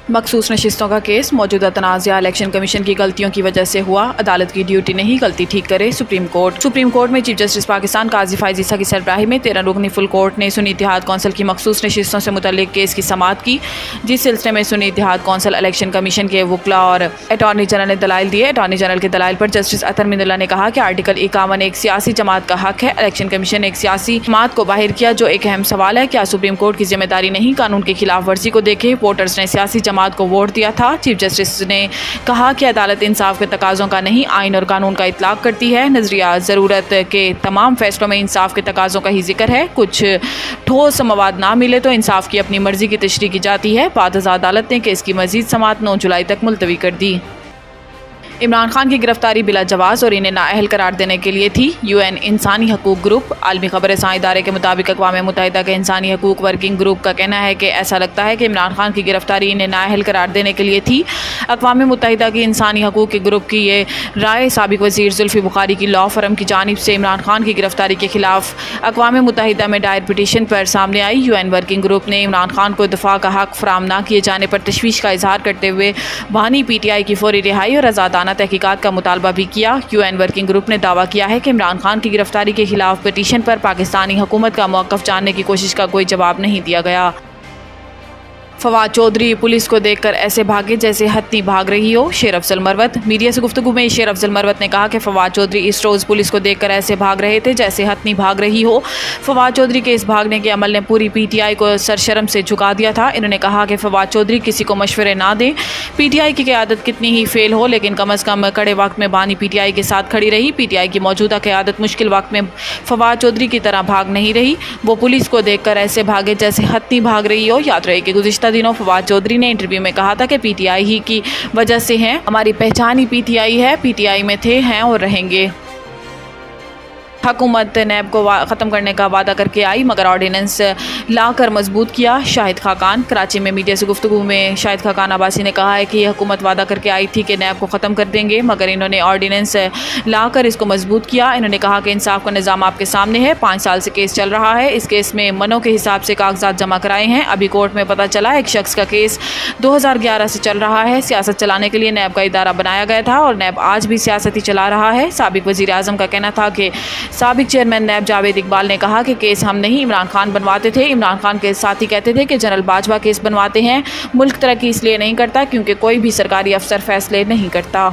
मखसूस नशिस्तों का केस मौजूदा तनाज़ा इलेक्शन कमीशन की गलतियों की वजह से हुआ। अदालत की ड्यूटी नहीं, गलती ठीक करे सुप्रीम कोर्ट में चीफ जस्टिस पाकिस्तान काजी फायज़ ईसा की सरबराही में 13 रुकनी फुल कोर्ट ने सुन्नी इत्तेहाद कौंसिल की मखसूस नशिस्तों से मुतल्लिक केस की समाअत की, जिस सिलसिले में सुन्नी इत्तेहाद कौंसिल इलेक्शन कमीशन के वकला और अटॉर्नी जनरल ने दलाइल दिए। अटॉर्नी जनरल के दलाइल पर जस्टिस अतर मिनुल्लाह ने कहा कि आर्टिकल 51 एक सियासी जमात का हक है। इलेक्शन कमीशन ने एक सियासी जमात को बाहर किया, जो एक अहम सवाल है। क्या सुप्रीम कोर्ट की जिम्मेदारी नहीं कानून की खिलाफ वर्जी को देखे? वोटर्स ने सियासी जमात को वोट दिया था। चीफ जस्टिस ने कहा कि अदालत इंसाफ के तकाज़ों का नहीं, आइन और कानून का इतलाक करती है। नजरिया ज़रूरत के तमाम फैसलों में इंसाफ के तकाज़ों का ही जिक्र है। कुछ ठोस मवाद ना मिले तो इंसाफ की अपनी मर्जी की तशरीह की जाती है। बाद अदालत ने केस की मजीद समाअत 9 जुलाई तक मुलतवी कर दी। इमरान खान की गिरफ्तारी बिला जवाज़ और इन्हें नाअहल करार देने के लिए थी। यूएन इंसानी हकूक़ ग्रुप आलमी ख़बर-ए-रसां इदारे के मुताबिक अक़वाम मुत्तहिदा के इंसानी हकूक़ वर्किंग ग्रुप का कहना है कि ऐसा लगता है कि इमरान खान की गिरफ्तारी इन्हें नाअहल करार देने के लिए थी। अक़वाम मुत्तहिदा की इंसानी हकूक़ के ग्रुप की ये राय साबिक़ वज़ीर ज़ुल्फ़ी बुखारी की लॉ फर्म की जानिब से इमरान खान की गिरफ्तारी के खिलाफ अक़वाम मुत्तहिदा में दायर पिटीशन पर सामने आई। यूएन वर्किंग ग्रुप ने इमरान खान को दफ़ा का हक़ फ़राहम न किए जाने पर तशवीश का इजहार करते हुए बानी PTI की फौरी रिहाई और आज़ादाना तहकीकात का मुतालबा भी किया। यूएन वर्किंग ग्रुप ने दावा किया है कि इमरान खान की गिरफ्तारी के खिलाफ पिटीशन पर पाकिस्तानी हुकूमत का मौक़िफ़ जानने की कोशिश का कोई जवाब नहीं दिया गया। फवाद चौधरी पुलिस को देखकर ऐसे भागे जैसे हत्ती भाग रही हो। शेर अफजल मरवत मीडिया से गुफ्तगू में शेर अफजल मरवत ने कहा कि फवाद चौधरी इस रोज़ पुलिस को देखकर ऐसे भाग रहे थे जैसे हत्ती भाग रही हो। फवाद चौधरी के इस भागने के अमल ने पूरी PTI को सरशर्म से झुका दिया था। इन्होंने कहा कि फवाद चौधरी किसी को मशवरे ना दें। PTI की क़यादत कितनी ही फेल हो, लेकिन कम अज़ कम कड़े वक्त में बानी PTI के साथ खड़ी रही। PTI की मौजूदा क़यादत मुश्किल वक्त में फवाद चौधरी की तरह भाग नहीं रही। वो पुलिस को देखकर ऐसे भागे जैसे हत्ती भाग रही हो। याद रहे कि गुज़िश्ता दिनों फवाद चौधरी ने इंटरव्यू में कहा था कि PTI ही की वजह से हैं, हमारी पहचान ही PTI है, PTI में थे, हैं और रहेंगे। हुकूमत नैब को ख़त्म करने का वादा करके आई मगर ऑर्डिनेंस ला कर मजबूत किया। शाहिद खाकान कराची में मीडिया से गुफ्तगू में शाहिद खाकान अब्बासी ने कहा है कि यह हुकूमत वादा करके आई थी कि नैब को ख़त्म कर देंगे, मगर इन्होंने ऑर्डिनेंस ला कर इसको मजबूत किया। इन्होंने कहा कि इंसाफ का निज़ाम आपके सामने है। 5 साल से केस चल रहा है। इस केस में मनों के हिसाब से कागजात जमा कराए हैं। अभी कोर्ट में पता चला एक शख्स का केस 2011 से चल रहा है। सियासत चलाने के लिए नैब का इदारा बनाया गया था और नैब आज भी सियासत ही चला रहा है। साबिक़ वज़ीर आज़म का कहना था कि साबिक़ चेयरमैन नैब जावेद इकबाल ने कहा कि केस हम नहीं इमरान खान बनवाते थे। इमरान खान के साथी कहते थे कि जनरल बाजवा केस बनवाते हैं। मुल्क तरक्की इसलिए नहीं करता क्योंकि कोई भी सरकारी अफसर फैसले नहीं करता।